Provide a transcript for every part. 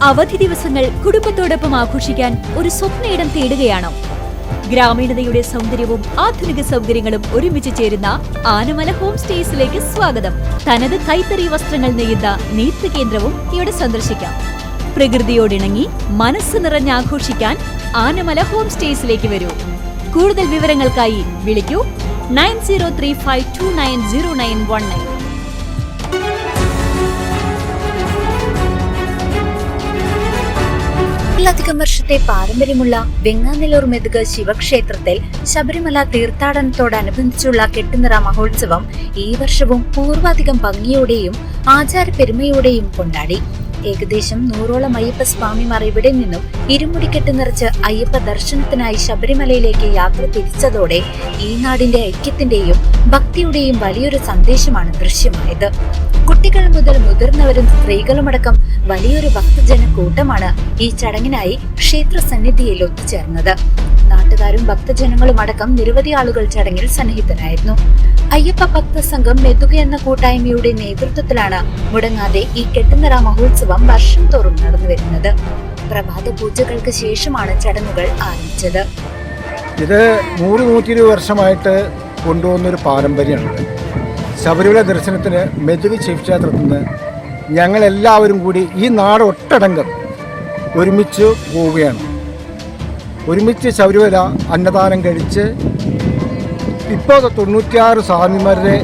അവധി ദിവസങ്ങൾ കുടുംബത്തോടൊപ്പം ആഘോഷിക്കാൻ ഒരു സ്വപ്നയിടം തേടുകയാണോ? ഗ്രാമീണതയുടെ സൗന്ദര്യവും ആധുനിക സൗകര്യങ്ങളും ഒരുമിച്ച് ചേരുന്ന ആനമല ഹോം സ്റ്റേസിലേക്ക് സ്വാഗതം. തനത് കൈത്തറി വസ്ത്രങ്ങൾ നെയ്യുന്ന നെയ്ത്ത് കേന്ദ്രവും ഇവിടെ സന്ദർശിക്കാം. പ്രകൃതിയോടിണങ്ങി മനസ്സ് നിറഞ്ഞ് ആഘോഷിക്കാൻ ആനമല ഹോം സ്റ്റേസിലേക്ക് വരൂ. കൂടുതൽ വിവരങ്ങൾക്കായി വിളിക്കൂ 9035290919. ിലധികം വർഷത്തെ പാരമ്പര്യമുള്ള വെങ്ങാനല്ലൂർ മെതുക ശിവക്ഷേത്രത്തിൽ ശബരിമല തീർത്ഥാടനത്തോടനുബന്ധിച്ചുള്ള കെട്ടുനിറ മഹോത്സവം ഈ വർഷവും പൂർവാധികം ഭംഗിയോടെയും ആചാരപ്പെരുമയോടെയും കൊണ്ടാടി. ഏകദേശം 100ഓളം അയ്യപ്പ സ്വാമിമാർ ഇവിടെ നിന്നും ഇരുമുടിക്കെട്ട് നിറച്ച് അയ്യപ്പ ദർശനത്തിനായി ശബരിമലയിലേക്ക് യാത്ര തിരിച്ചതോടെ ഈ നാടിന്റെ ഐക്യത്തിന്റെയും ഭക്തിയുടെയും വലിയൊരു സന്ദേശമാണ് ദൃശ്യമായത്. കുട്ടികൾ മുതൽ മുതിർന്നവരും സ്ത്രീകളുമടക്കം വലിയൊരു ഭക്തജന കൂട്ടമാണ് ഈ ചടങ്ങിനായി ക്ഷേത്ര സന്നിധിയിൽ ഒത്തുചേർന്നത്. നാട്ടുകാരും ഭക്തജനങ്ങളും അടക്കം നിരവധി ആളുകൾ ചടങ്ങിൽ സന്നിഹിതരായിരുന്നു. അയ്യപ്പ ഭക്ത സംഘം മെതുക എന്ന കൂട്ടായ്മയുടെ നേതൃത്വത്തിലാണ് മുടങ്ങാതെ ഈ കെട്ടുനിറ മഹോത്സവം വർഷം തോറും നടന്നു വരുന്നത്. പ്രഭാത പൂജകൾക്ക് ശേഷമാണ് ചടങ്ങുകൾ ആരംഭിച്ചത്. ഇത് 100-120 വർഷമായിട്ട് കൊണ്ടുപോകുന്നൊരു പാരമ്പര്യമാണ്. ശബരിമല ദർശനത്തിന് മെതുക ശിവക്ഷേത്രത്തിൽ നിന്ന് ഞങ്ങളെല്ലാവരും കൂടി ഈ നാട് ഒട്ടടങ്കം ഒരുമിച്ച് പോവുകയാണ്. ഒരുമിച്ച് ശബരിമല അന്നദാനം കഴിച്ച് ഇപ്പോൾ 96 സ്വാമിമാരുടെ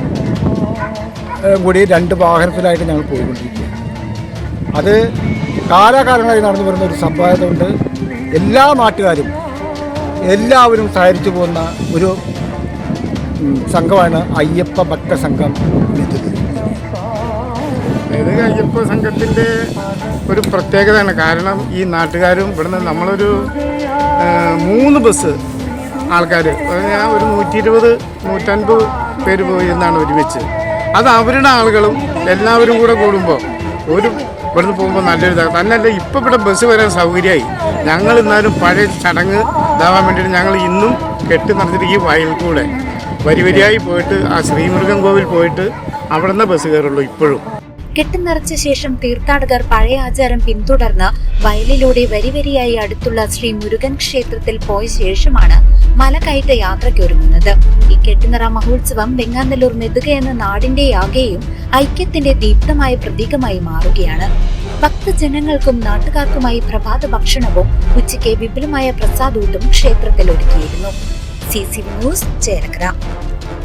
കൂടി 2 വാഹനത്തിലായിട്ട് ഞങ്ങൾ പോയിക്കൊണ്ടിരിക്കുകയാണ്. അത് കാലാകാലങ്ങളായി നടന്നു വരുന്ന ഒരു സമ്പ്രദായമുണ്ട്. എല്ലാ നാട്ടുകാരും എല്ലാവരും സഹകരിച്ചു പോകുന്ന ഒരു സംഘമാണ് അയ്യപ്പ ഭക്ത സംഘം. മെതുക അയ്യപ്പ സംഘത്തിൻ്റെ ഒരു പ്രത്യേകതയാണ്. കാരണം ഈ നാട്ടുകാരും ഇവിടുന്ന് നമ്മളൊരു 3 ബസ് ആൾക്കാർ, ഞാൻ ഒരു 120-150 പേര് പോയി എന്നാണ് ഒരുമിച്ച്. അത് അവരുടെ ആളുകളും എല്ലാവരും കൂടെ കൂടുമ്പോൾ ഇവിടുന്ന് പോകുമ്പോൾ നല്ലൊരു തന്നല്ല. ഇപ്പം ഇവിടെ ബസ് വരാൻ സൗകര്യമായി. ഞങ്ങൾ എന്നാലും പഴയ ചടങ്ങ് ഇതാവാൻ വേണ്ടിയിട്ട് ഞങ്ങൾ ഇന്നും കെട്ടി നടത്തിയിട്ട് ഈ വയൽ കൂടെ വരിവരിയായി പോയിട്ട് ആ ശ്രീമുരുകൻ കോവിൽ പോയിട്ട് അവിടെ നിന്ന് ബസ് കയറുള്ളൂ. ഇപ്പോഴും കെട്ടുനിറച്ച ശേഷം തീർത്ഥാടകർ പഴയ ആചാരം പിന്തുടർന്ന് വയലിലൂടെ വരിവരിയായി അടുത്തുള്ള ശ്രീ മുരുകൻ ക്ഷേത്രത്തിൽ പോയ ശേഷമാണ് മലകയറ്റ യാത്രയ്ക്കൊരുങ്ങുന്നത്. ഈ കെട്ടുനിറ മഹോത്സവം വെങ്ങാനല്ലൂർ മെതുക എന്ന നാടിന്റെ ആകെയും ഐക്യത്തിന്റെ ദീപ്തമായ പ്രതീകമായി മാറുകയാണ്. ഭക്തജനങ്ങൾക്കും നാട്ടുകാർക്കുമായി പ്രഭാത ഭക്ഷണവും ഉച്ചയ്ക്ക് വിപുലമായ പ്രസാദൂട്ടും ക്ഷേത്രത്തിൽ ഒരുക്കിയിരുന്നു. CCV news, Chelakkara.